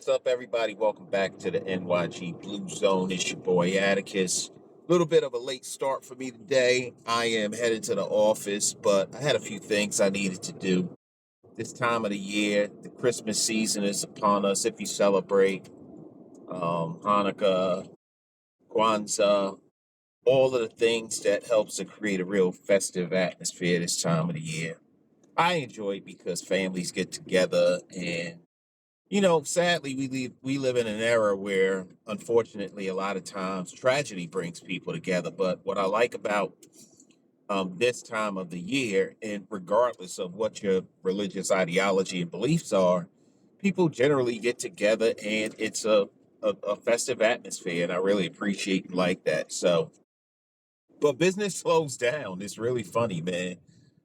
What's up, everybody? Welcome back to the NYG Blue Zone. It's your boy Attikis. A little bit of a late start for me today. I am headed to the office, but I had a few things I needed to do. This time of the year, the Christmas season is upon us. If you celebrate Hanukkah, Kwanzaa, all of the things that helps to create a real festive atmosphere this time of the year. I enjoy it because families get together and sadly, we live in an era where, unfortunately, a lot of times tragedy brings people together. But what I like about this time of the year, and regardless of what your religious ideology and beliefs are, people generally get together, and it's a festive atmosphere, and I really appreciate and like that. So, but business slows down. It's really funny, man.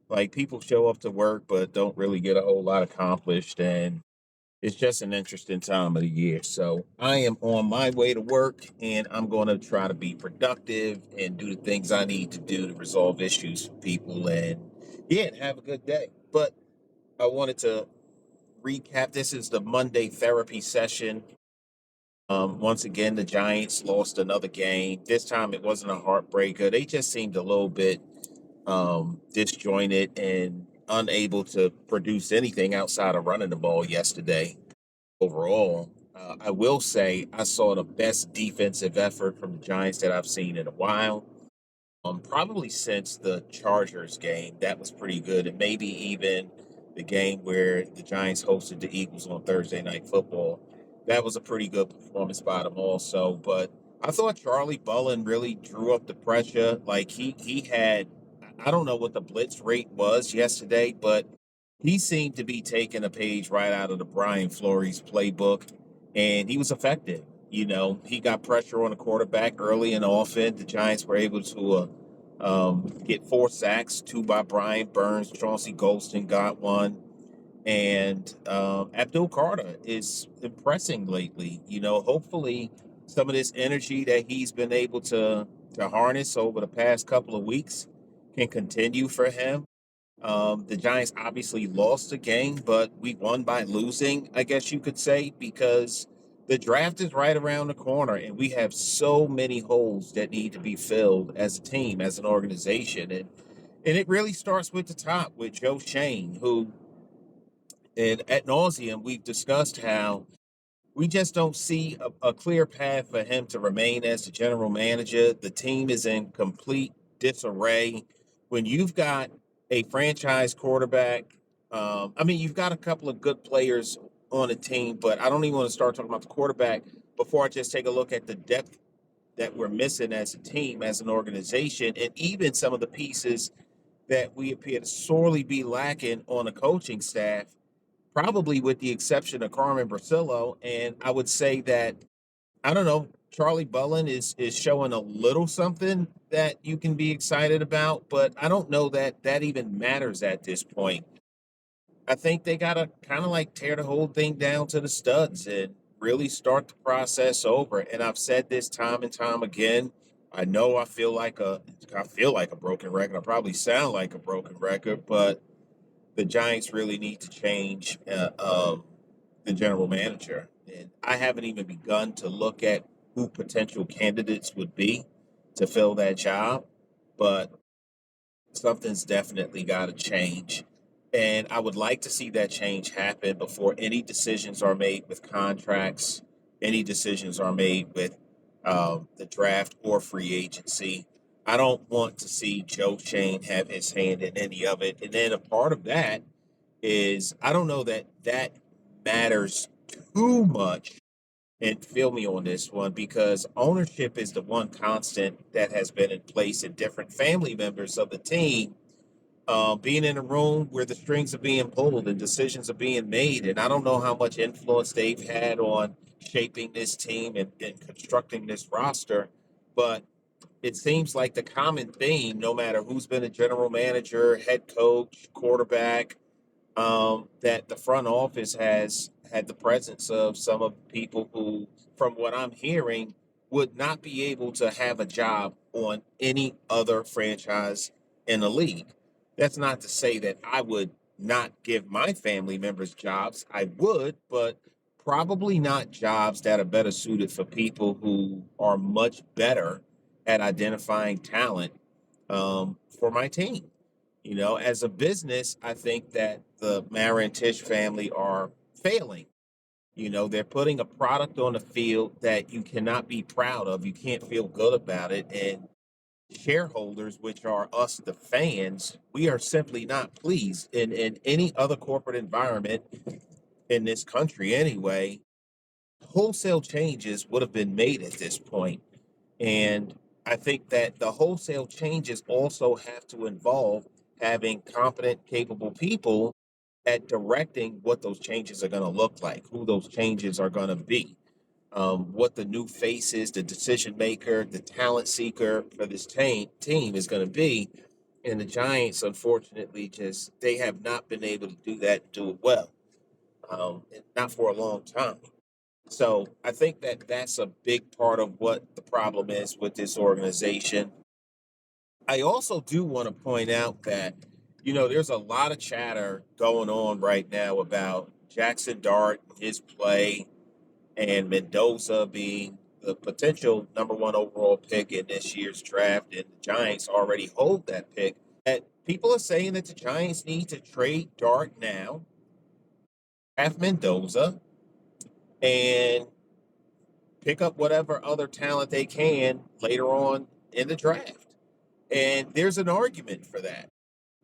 Like people show up to work, but don't really get a whole lot accomplished, and it's just an interesting time of the year. So I am on my way to work and I'm going to try to be productive and do the things I need to do to resolve issues for people and have a good day. But I wanted to recap. This is the Monday therapy session. Once again, the Giants lost another game. This time it wasn't a heartbreaker. They just seemed a little bit disjointed and unable to produce anything outside of running the ball yesterday overall. I will say I saw the best defensive effort from the Giants that I've seen in a while. Probably since the Chargers game, that was pretty good, and maybe even the game where the Giants hosted the Eagles on Thursday Night Football. That was a pretty good performance by them also. But I thought Charlie Bullen really drew up the pressure. Like he had, I don't know what the blitz rate was yesterday, but he seemed to be taking a page right out of the Brian Flores playbook, and he was effective. He got pressure on the quarterback early and often. The Giants were able to get 4 sacks, 2 by Brian Burns. Chauncey Golston got one. And Abdul Carter is impressing lately. Hopefully some of this energy that he's been able to harness over the past couple of weeks can continue for him. The Giants obviously lost the game, but we won by losing, I guess you could say, because the draft is right around the corner and we have so many holes that need to be filled as a team, as an organization. And it really starts with the top with Joe Shane, who, and at nauseum, we've discussed how we just don't see a clear path for him to remain as the general manager. The team is in complete disarray. When you've got a franchise quarterback, you've got a couple of good players on the team, but I don't even want to start talking about the quarterback before I just take a look at the depth that we're missing as a team, as an organization, and even some of the pieces that we appear to sorely be lacking on the coaching staff, probably with the exception of Carmen Brasillo. And I would say that, I don't know, Charlie Bullen is showing a little something that you can be excited about, but I don't know that that even matters at this point. I think they got to kind of like tear the whole thing down to the studs and really start the process over. And I've said this time and time again. I know I feel like a broken record. I probably sound like a broken record, but the Giants really need to change the general manager. And I haven't even begun to look at who potential candidates would be to fill that job, but something's definitely got to change. And I would like to see that change happen before any decisions are made with contracts, any decisions are made with the draft or free agency. I don't want to see Joe Shane have his hand in any of it. And then a part of that is I don't know that that matters too much. And feel me on this one because ownership is the one constant that has been in place, and different family members of the team being in a room where the strings are being pulled and decisions are being made. And I don't know how much influence they've had on shaping this team and constructing this roster, but it seems like the common theme, no matter who's been a general manager, head coach, quarterback, that the front office has had the presence of some of the people who, from what I'm hearing, would not be able to have a job on any other franchise in the league. That's not to say that I would not give my family members jobs. I would, but probably not jobs that are better suited for people who are much better at identifying talent for my team. You know, as a business, I think that the Mara and Tish family are failing. You know, they're putting a product on the field that you cannot be proud of. You can't feel good about it. And shareholders, which are us, the fans, we are simply not pleased. In any other corporate environment in this country, anyway, wholesale changes would have been made at this point. And I think that the wholesale changes also have to involve having competent, capable people at directing what those changes are going to look like, who those changes are going to be, what the new face is, the decision maker, the talent seeker for this team is going to be. And the Giants, unfortunately, just they have not been able to do that and do it well, and not for a long time. So I think that that's a big part of what the problem is with this organization. I also do want to point out that, you know, there's a lot of chatter going on right now about Jackson Dart, his play, and Mendoza being the potential number one overall pick in this year's draft, and the Giants already hold that pick. That people are saying that the Giants need to trade Dart now, have Mendoza, and pick up whatever other talent they can later on in the draft. And there's an argument for that.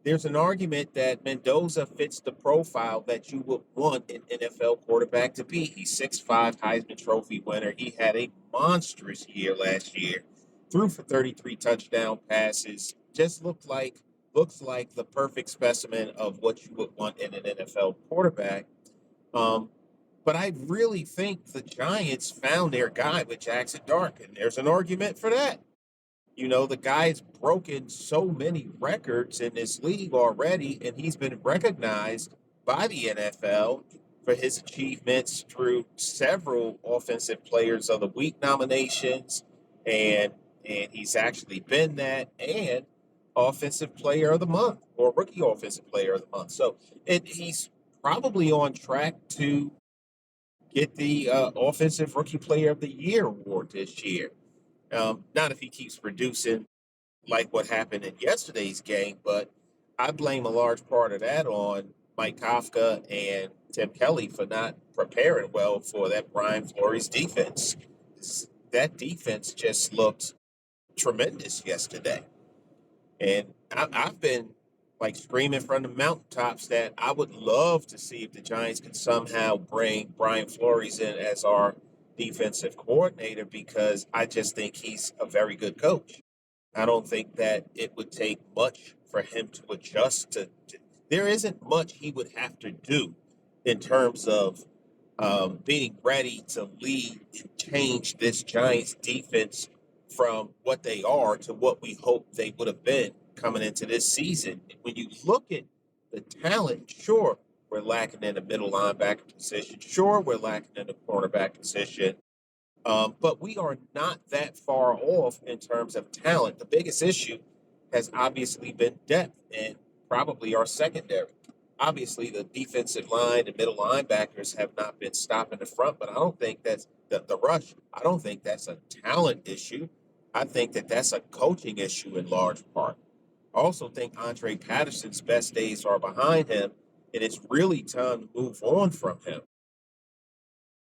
There's an argument that Mendoza fits the profile that you would want an NFL quarterback to be. He's 6'5", Heisman Trophy winner. He had a monstrous year last year. Threw for 33 touchdown passes. Just looks like the perfect specimen of what you would want in an NFL quarterback. Um, but I really think the Giants found their guy with Jackson Dart, and there's an argument for that. You know, the guy's broken so many records in this league already, and he's been recognized by the NFL for his achievements through several Offensive Players of the Week nominations, and he's actually been that and Offensive Player of the Month or Rookie Offensive Player of the Month. So he's probably on track to get the Offensive Rookie Player of the Year award this year. Not if he keeps producing like what happened in yesterday's game, but I blame a large part of that on Mike Kafka and Tim Kelly for not preparing well for that Brian Flores defense. That defense just looked tremendous yesterday. And I've been like screaming from the mountaintops that I would love to see if the Giants could somehow bring Brian Flores in as our defensive coordinator, because I just think he's a very good coach. I don't think that it would take much for him to adjust there isn't much he would have to do in terms of being ready to lead and change this Giants defense from what they are to what we hoped they would have been coming into this season. When you look at the talent, sure, we're lacking in the middle linebacker position. Sure, we're lacking in the cornerback position. But we are not that far off in terms of talent. The biggest issue has obviously been depth and probably our secondary. Obviously, the defensive line and middle linebackers have not been stopping the front, but I don't think that's the rush. I don't think that's a talent issue. I think that that's a coaching issue in large part. I also think Andre Patterson's best days are behind him, and it's really time to move on from him.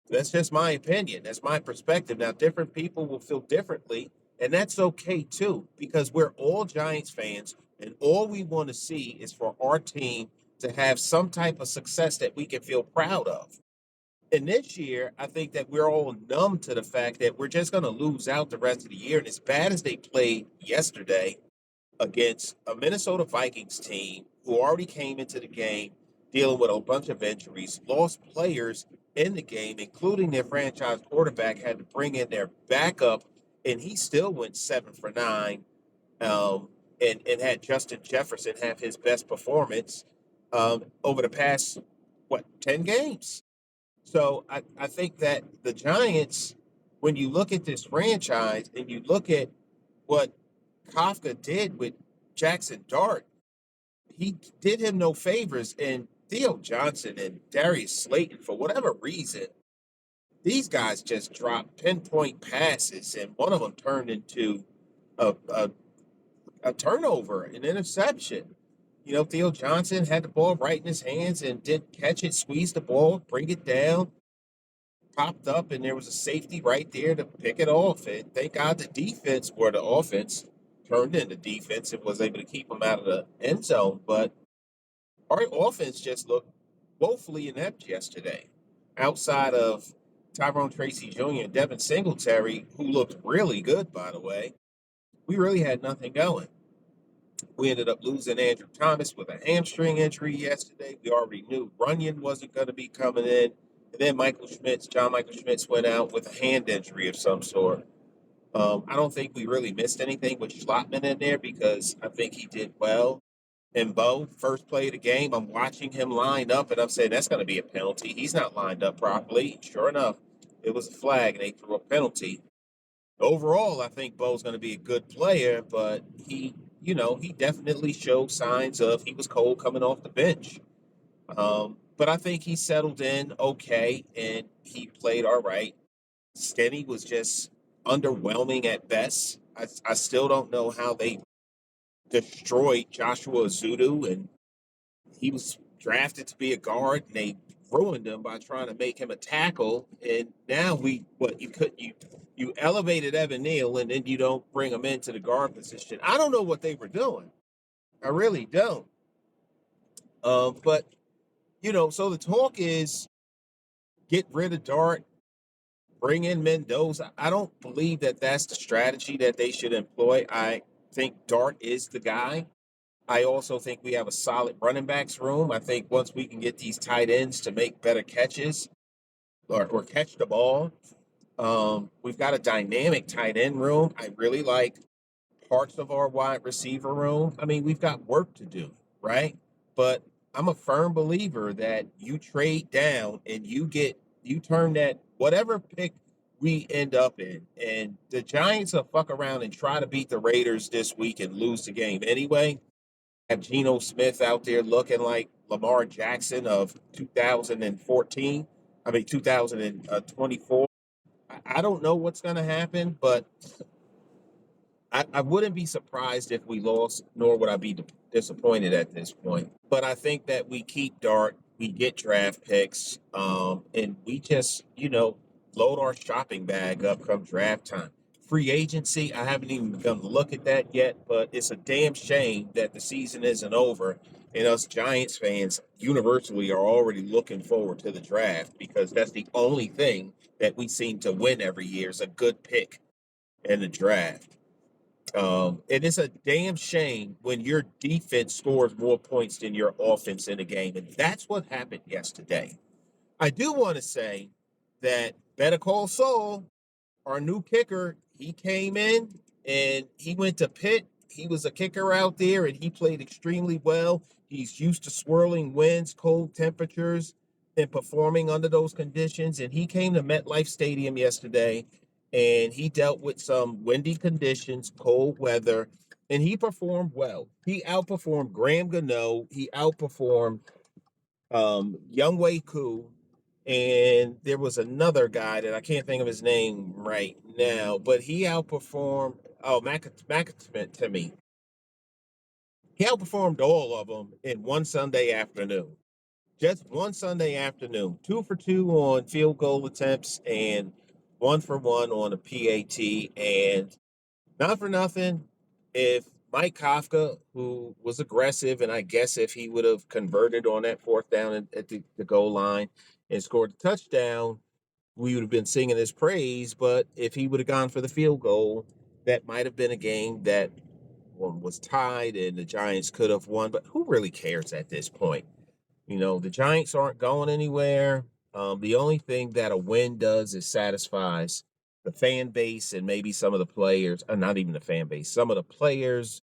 That's just my opinion. That's my perspective. Now, different people will feel differently, and that's okay too, because we're all Giants fans, and all we want to see is for our team to have some type of success that we can feel proud of. And this year, I think that we're all numb to the fact that we're just going to lose out the rest of the year. And as bad as they played yesterday against a Minnesota Vikings team who already came into the game dealing with a bunch of injuries, lost players in the game, including their franchise quarterback, had to bring in their backup, and he still went 7 for 9, and had Justin Jefferson have his best performance over the past, 10 games. So I think that the Giants, when you look at this franchise and you look at what Kafka did with Jackson Dart, he did him no favors. And Theo Johnson and Darius Slayton, for whatever reason, These guys just dropped pinpoint passes, and one of them turned into a, a, a turnover, an interception. Theo Johnson had the ball right in his hands and didn't catch it, squeeze the ball, bring it down, popped up, and there was a safety right there to pick it off. And thank God the defense, or the offense, turned into defense and was able to keep them out of the end zone. But our offense just looked woefully inept yesterday. Outside of Tyrone Tracy Jr. and Devin Singletary, who looked really good, by the way, we really had nothing going. We ended up losing Andrew Thomas with a hamstring injury yesterday. We already knew Runyon wasn't going to be coming in. And then John Michael Schmitz went out with a hand injury of some sort. I don't think we really missed anything with Schlottman in there because I think he did well. And Bo, first play of the game, I'm watching him lined up, and I'm saying that's going to be a penalty. He's not lined up properly. Sure enough, it was a flag, and they threw a penalty. Overall, I think Bo's going to be a good player, but he definitely showed signs of he was cold coming off the bench. But I think he settled in okay, and he played all right. Stenny was just underwhelming at best. I still don't know how they destroyed Joshua Azudu, and he was drafted to be a guard, and they ruined him by trying to make him a tackle. And now you elevated Evan Neal, and then you don't bring him into the guard position. I don't know what they were doing. I really don't. But so the talk is get rid of Dart, bring in Mendoza. I don't believe that that's the strategy that they should employ. I think Dart is the guy. I also think we have a solid running backs room. I think once we can get these tight ends to make better catches or catch the ball, we've got a dynamic tight end room. I really like parts of our wide receiver room. I mean, we've got work to do, right? But I'm a firm believer that you trade down and you turn that whatever pick we end up in, and the Giants will fuck around and try to beat the Raiders this week and lose the game anyway. Have Geno Smith out there looking like Lamar Jackson of 2014. I mean 2024. I don't know what's going to happen, but I wouldn't be surprised if we lost, nor would I be disappointed at this point. But I think that we keep Dart, we get draft picks, and we just, load our shopping bag up come draft time. Free agency, I haven't even begun to look at that yet, but it's a damn shame that the season isn't over. And us Giants fans universally are already looking forward to the draft because that's the only thing that we seem to win every year is a good pick in the draft. And it's a damn shame when your defense scores more points than your offense in a game. And that's what happened yesterday. I do want to say that Better Call Saul, our new kicker, he came in and he went to Pitt. He was a kicker out there and he played extremely well. He's used to swirling winds, cold temperatures, and performing under those conditions. And he came to MetLife Stadium yesterday and he dealt with some windy conditions, cold weather, and he performed well. He outperformed Graham Gano. He outperformed Young Wei Koo, and there was another guy that I can't think of his name right now, but he outperformed to me. He outperformed all of them in one Sunday afternoon. Just one Sunday afternoon. 2 for 2 on field goal attempts and 1 for 1 on a PAT. And not for nothing, if Mike Kafka, who was aggressive, and I guess if he would have converted on that fourth down at the goal line and scored a touchdown, we would have been singing his praise. But if he would have gone for the field goal, that might have been a game that was tied and the Giants could have won. But who really cares at this point? The Giants aren't going anywhere. The only thing that a win does is satisfies the fan base and maybe some of the players, not even the fan base, some of the players.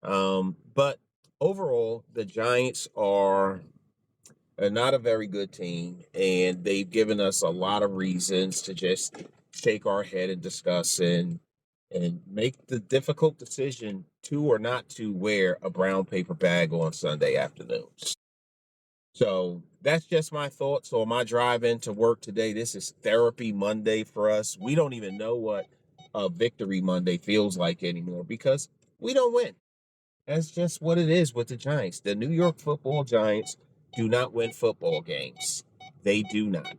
But overall, the Giants are not a very good team, and they've given us a lot of reasons to just shake our head and discuss and make the difficult decision to or not to wear a brown paper bag on Sunday afternoons. So that's just my thoughts on my drive into work today. This is therapy Monday for us. We don't even know what a victory Monday feels like anymore because we don't win. That's just what it is with the Giants. The New York Football Giants do not win football games. They do not.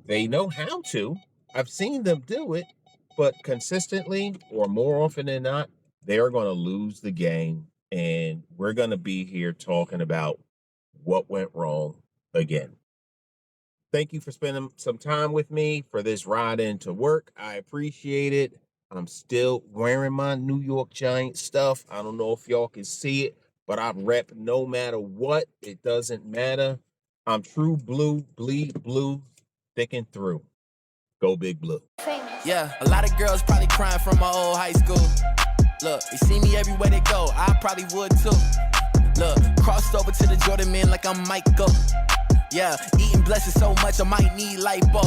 They know how to. I've seen them do it, but consistently or more often than not, they are going to lose the game. And we're going to be here talking about what went wrong again. Thank you for spending some time with me for this ride into work. I appreciate it. I'm still wearing my New York Giants stuff. I don't know if y'all can see it, but I rep no matter what. It doesn't matter. I'm true blue, bleed blue, thick and through. Go Big Blue. Yeah, a lot of girls probably crying from my old high school. Look, they see me everywhere they go. I probably would too. Look, crossed over to the Jordan man like I'm Michael. Yeah, eating blessings so much I might need lipo.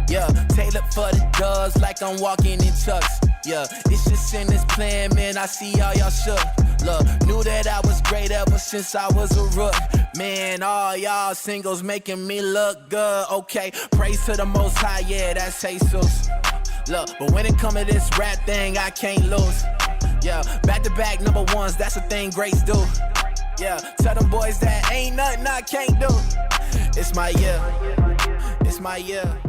Yeah, tailored for the doves like I'm walking in chucks. Yeah, it's just in this plan, man, I see how y'all shook. Look, knew that I was great ever since I was a rook. Man, all y'all singles making me look good. Okay, praise to the Most High, yeah, that's Jesus. Look, but when it come to this rap thing, I can't lose. Yeah, back-to-back number ones, that's the thing greats do. Yeah, tell them boys that ain't nothing I can't do. It's my year, it's my year.